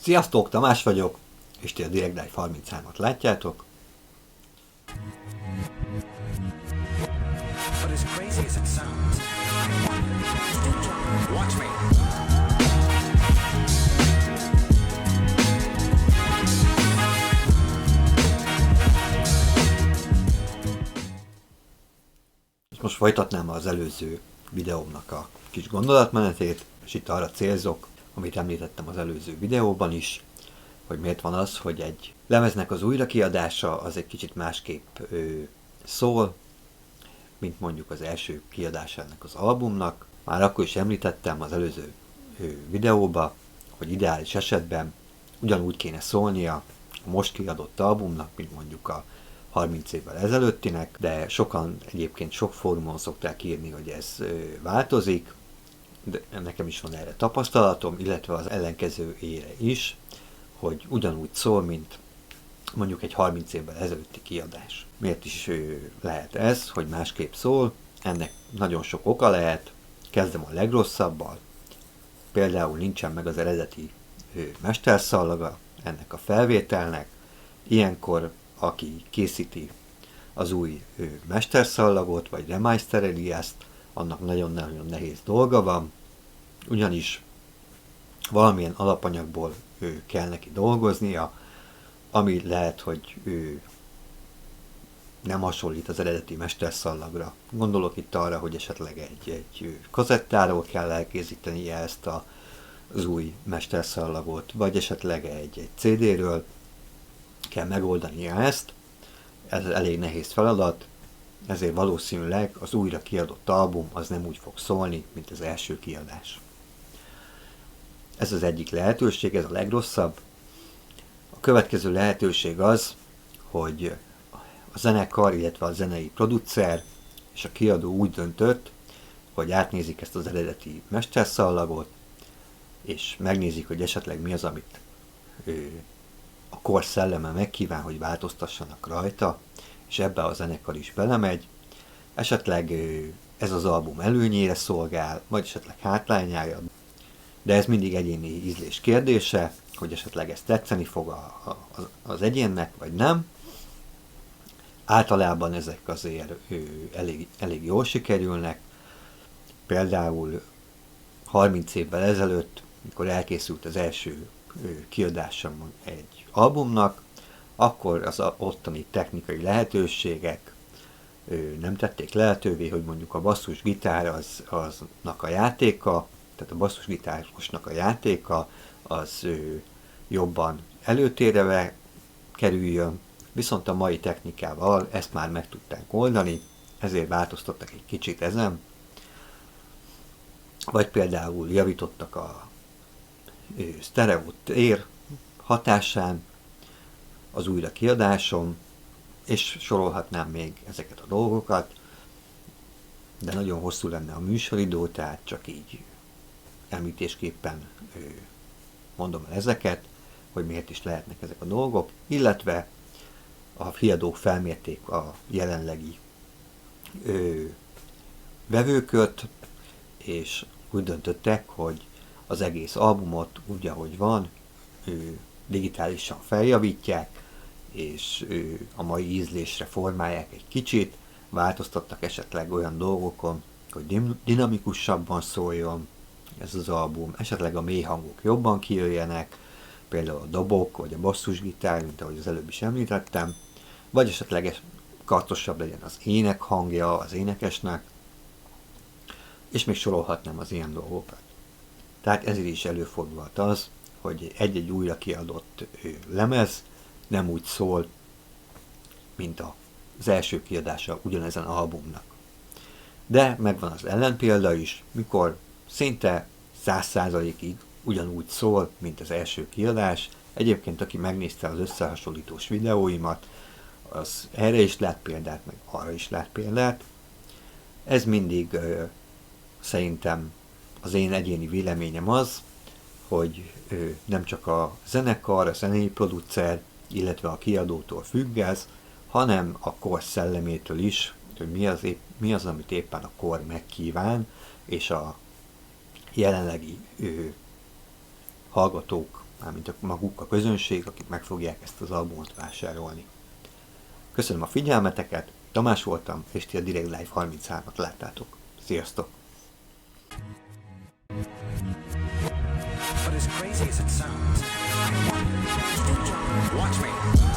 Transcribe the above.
Sziasztok, Tamás vagyok, és ti a Direct Dive 33-at látjátok. But as crazy as it sounds, watch me. És most folytatnám az előző videómnak a kis gondolatmenetét, és itt arra célzok, amit említettem az előző videóban is, hogy miért van az, hogy egy lemeznek az újrakiadása az egy kicsit másképp szól, mint mondjuk az első kiadása ennek az albumnak. Már akkor is említettem az előző videóban, hogy ideális esetben ugyanúgy kéne szólnia a most kiadott albumnak, mint mondjuk a 30 évvel ezelőttinek, de sokan egyébként sok fórumon szokták írni, hogy ez változik, de nekem is van erre tapasztalatom, illetve az ellenkezőjére is, hogy ugyanúgy szól, mint mondjuk egy 30 évvel ezelőtti kiadás. Miért is lehet ez, hogy másképp szól? Ennek nagyon sok oka lehet. Kezdem a legrosszabbal. Például nincsen meg az eredeti mesterszallaga ennek a felvételnek. Ilyenkor, aki készíti az új mesterszallagot, vagy remastereli ezt, annak nagyon-nagyon nehéz dolga van, ugyanis valamilyen alapanyagból kell neki dolgoznia, ami lehet, hogy nem hasonlít az eredeti mesterszallagra. Gondolok itt arra, hogy esetleg egy kazettáról kell elkészítenie ezt az új mesterszallagot, vagy esetleg egy CD-ről kell megoldania ezt. Ez elég nehéz feladat, ezért valószínűleg az újra kiadott album az nem úgy fog szólni, mint az első kiadás. Ez az egyik lehetőség, ez a legrosszabb. A következő lehetőség az, hogy a zenekar, illetve a zenei producer és a kiadó úgy döntött, hogy átnézik ezt az eredeti mesterszallagot, és megnézik, hogy esetleg mi az, amit a kor szelleme megkíván, hogy változtassanak rajta, és ebbe a zenekar is belemegy. Esetleg ez az album előnyére szolgál, vagy esetleg hátrányára, de ez mindig egyéni ízlés kérdése, hogy esetleg ez tetszeni fog az egyénnek, vagy nem. Általában ezek azért elég jól sikerülnek. Például 30 évvel ezelőtt, mikor elkészült az első kiadása egy albumnak, akkor az ottani technikai lehetőségek nem tették lehetővé, hogy mondjuk a basszusgitár aznak a játéka, tehát a basszusgitárosnak a játéka az jobban előtérbe kerüljön, viszont a mai technikával ezt már meg tudták oldani, ezért változtattak egy kicsit ezen, vagy például javítottak a sztereó tér hatásán az újra kiadáson, és sorolhatnám még ezeket a dolgokat, de nagyon hosszú lenne a műsoridő, tehát csak így említésképpen mondom el ezeket, hogy miért is lehetnek ezek a dolgok, illetve a kiadók felmérték a jelenlegi vevőkört, és úgy döntöttek, hogy az egész albumot úgy, ahogy van, digitálisan feljavítják, és a mai ízlésre formálják egy kicsit, változtattak esetleg olyan dolgokon, hogy dinamikusabban szóljon ez az album, esetleg a mély hangok jobban kijöjjenek, például a dobok, vagy a basszusgitár, mint ahogy az előbb is említettem, vagy esetleg kartosabb legyen az ének hangja az énekesnek, és még sorolhatnám az ilyen dolgokat. Tehát ezért is előfordulhat az, hogy egy-egy újra kiadott lemez nem úgy szól, mint az első kiadása ugyanezen albumnak. De megvan az ellenpélda is, mikor szinte 100%-ig ugyanúgy szól, mint az első kiadás. Egyébként, aki megnézte az összehasonlítós videóimat, az erre is lát példát, meg arra is lát példát. Ez mindig szerintem az én egyéni véleményem az, hogy nem csak a zenekar, a zenei producer, illetve a kiadótól függ ez, hanem a kor szellemétől is, hogy mi az, amit éppen a kor megkíván, és a jelenlegi hallgatók mármint maguk a közönség, akik meg fogják ezt az albumot vásárolni. Köszönöm a figyelmeteket, Tamás voltam, és ti a Direct Live 33-at láttátok. Sziasztok! But as crazy as it sounds, watch me.